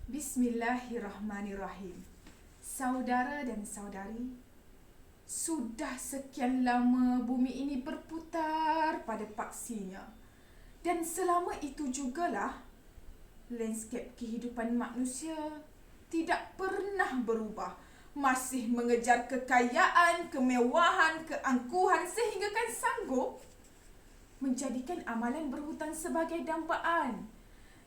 Bismillahirrahmanirrahim. Saudara dan saudari, sudah sekian lama bumi ini berputar pada paksinya. Dan selama itu jugalah, landscape kehidupan manusia tidak pernah berubah. Masih mengejar kekayaan, kemewahan, keangkuhan sehingga kan sanggup menjadikan amalan berhutang sebagai dambaan.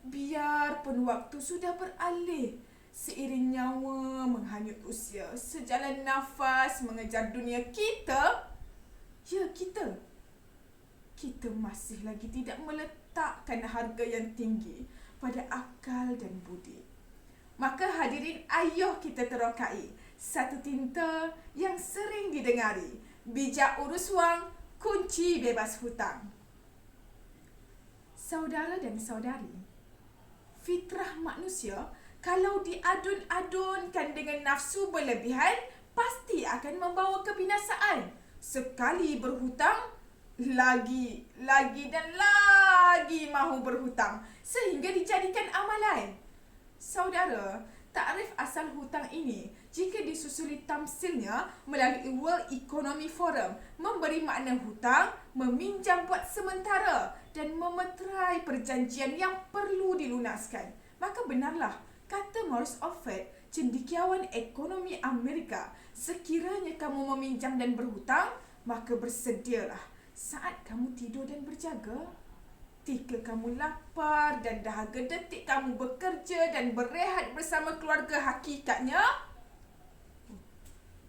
Biarpun waktu sudah beralih, seiring nyawa menghanyut usia, sejalan nafas mengejar dunia kita, kita masih lagi tidak meletakkan harga yang tinggi pada akal dan budi. Maka hadirin ayuh kita terokai satu tinta yang sering didengari, bijak urus wang, kunci bebas hutang. Saudara dan saudari, fitrah manusia kalau diadun-adunkan dengan nafsu berlebihan pasti akan membawa kebinasaan. Sekali berhutang, lagi dan lagi mahu berhutang sehingga dijadikan amalan. Saudara, takrif asal hutang ini jika disusuli tamsilnya melalui World Economic Forum memberi makna hutang, meminjam buat sementara dan memeterai perjanjian yang perlu dilunaskan. Maka benarlah kata Maurice Offord, cendekiawan ekonomi Amerika, sekiranya kamu meminjam dan berhutang, maka bersedialah saat kamu tidur dan berjaga. Ketika kamu lapar dan dahaga detik kamu bekerja dan berehat bersama keluarga, hakikatnya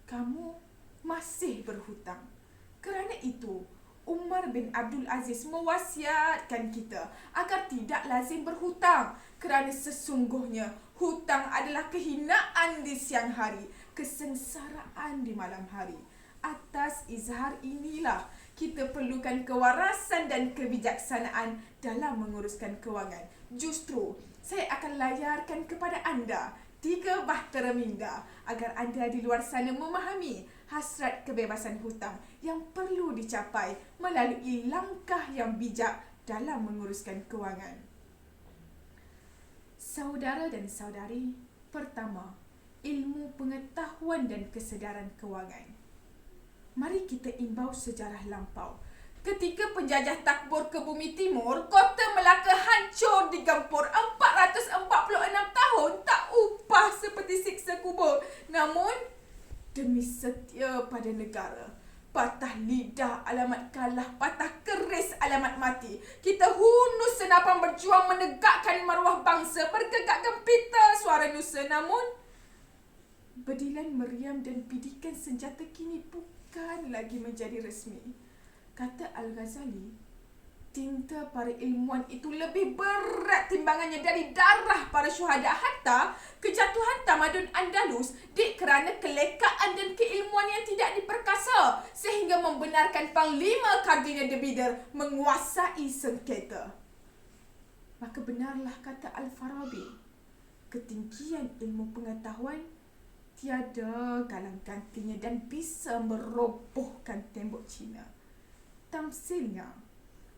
kamu masih berhutang. Kerana itu, Umar bin Abdul Aziz mewasiatkan kita agar tidak lazim berhutang kerana sesungguhnya hutang adalah kehinaan di siang hari, kesengsaraan di malam hari. Atas izhar inilah kita perlukan kewarasan dan kebijaksanaan dalam menguruskan kewangan. Justru, saya akan layarkan kepada anda 3 bahtera minda agar anda di luar sana memahami hasrat kebebasan hutang yang perlu dicapai melalui langkah yang bijak dalam menguruskan kewangan. Saudara dan saudari, pertama, ilmu pengetahuan dan kesedaran kewangan. Mari kita imbau sejarah lampau. Ketika penjajah takbur ke bumi timur, kota Melaka hancur digempur 446 tahun, tak upah seperti siksa kubur. Namun, demi setia pada negara, patah lidah alamat kalah, patah keris alamat mati, kita hunus senapan berjuang menegakkan maruah bangsa, bergegak gempita suara nusa. Namun, bedilan meriam dan bidikan senjata kini bukan lagi menjadi resmi. Kata Al-Ghazali, tinta para ilmuwan itu lebih berat timbangannya dari darah para syuhada. Hatta kejatuhan tamadun Andalus kerana kelekaan dan keilmuan yang tidak diperkasa sehingga membenarkan Panglima Kardinal de Bider menguasai sengketa. Maka benarlah kata Al-Farabi, ketinggian ilmu pengetahuan tiada galang gantinya dan bisa merobohkan tembok Cina. Tamsilnya,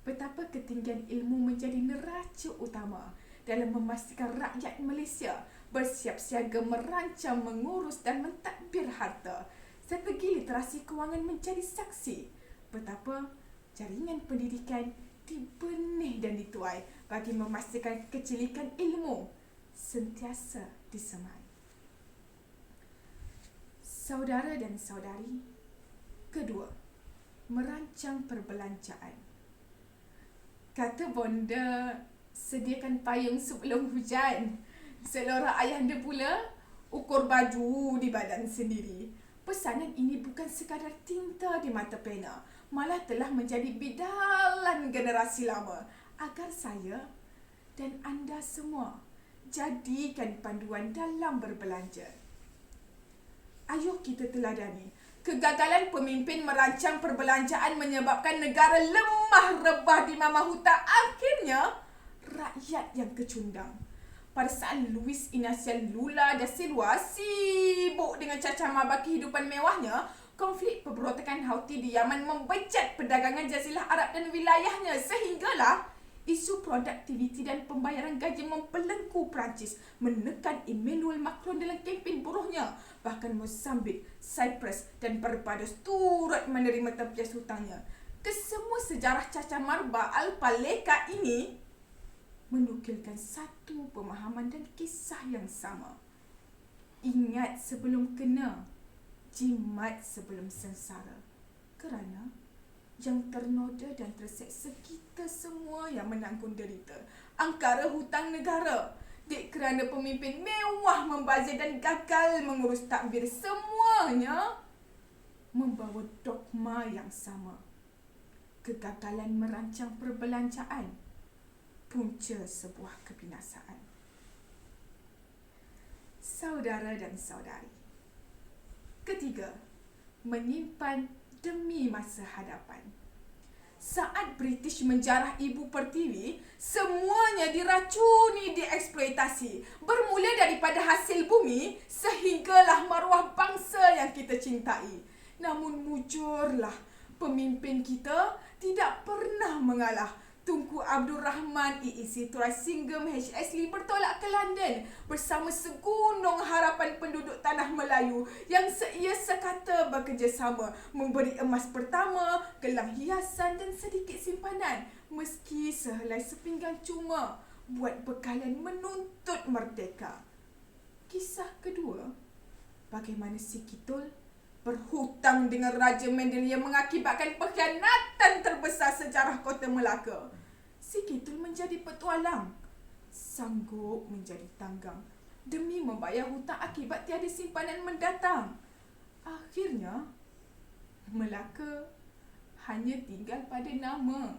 betapa ketinggian ilmu menjadi neraca utama dalam memastikan rakyat Malaysia bersiap siaga merancang, mengurus dan mentadbir harta. Strategi literasi kewangan menjadi saksi betapa jaringan pendidikan dibenih dan dituai bagi memastikan kecilikan ilmu sentiasa disemai. Saudara dan saudari, kedua, merancang perbelanjaan. Kata bonda, sediakan payung sebelum hujan. Selora ayahanda pula, ukur baju di badan sendiri. Pesanan ini bukan sekadar tinta di mata pena, malah telah menjadi bidalan generasi lama agar saya dan anda semua jadikan panduan dalam berbelanja. Ayuh kita teladani, kegagalan pemimpin merancang perbelanjaan menyebabkan negara lemah rebah di mama hutang. Akhirnya, rakyat yang kecundang. Pada saat Luis Inacio Lula da Silva sibuk dengan cacamaba kehidupan mewahnya, konflik pemberontakan Houthi di Yaman membejat perdagangan Jazirah Arab dan wilayahnya sehinggalah Isu produktiviti dan pembayaran gaji membelenggu Perancis, menekan Emmanuel Macron dalam kempen buruhnya. Bahkan Mozambik, Cyprus dan Barbados turut menerima tempias hutangnya. Kesemua sejarah Caca Marba Alpaleka ini menukilkan satu pemahaman dan kisah yang sama. Ingat sebelum kena, jimat sebelum sengsara. Kerana yang ternoda dan terseksa kita semua yang menanggung derita angkara hutang negara. Dek kerana pemimpin mewah membazir dan gagal mengurus takbir, semuanya membawa dogma yang sama. Kegagalan merancang perbelanjaan, punca sebuah kebinasaan. Saudara dan saudari. Ketiga, menyimpan demi masa hadapan. Saat British menjarah Ibu Pertiwi, semuanya diracuni, dieksploitasi. Bermula daripada hasil bumi sehinggalah maruah bangsa yang kita cintai. Namun mujurlah, pemimpin kita tidak pernah mengalah. Tunku Abdul Rahman, EEC Turasinggam, HS Lee bertolak ke London bersama segunung harapan penduduk tanah Melayu yang seia sekata bekerjasama, memberi emas pertama, gelang hiasan dan sedikit simpanan, meski sehelai sepinggan cuma buat bekalan menuntut merdeka. Kisah kedua, bagaimana si Kitul berhutang dengan Raja Mendel yang mengakibatkan pengkhianatan terbesar sejarah Kota Melaka. Si Kitul menjadi petualang, sanggup menjadi tanggang demi membayar hutang akibat tiada simpanan mendatang. Akhirnya, Melaka hanya tinggal pada nama.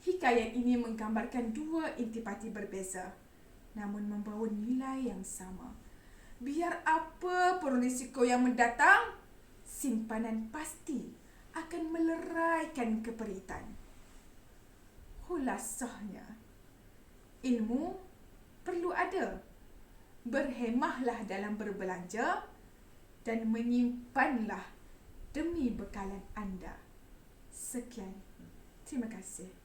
Hikayat ini menggambarkan dua intipati berbeza, namun membawa nilai yang sama. Biar apa pun risiko yang mendatang, simpanan pasti akan meleraikan keperitan. Khulasahnya, ilmu perlu ada. Berhemahlah dalam berbelanja dan menyimpanlah demi bekalan anda. Sekian. Terima kasih.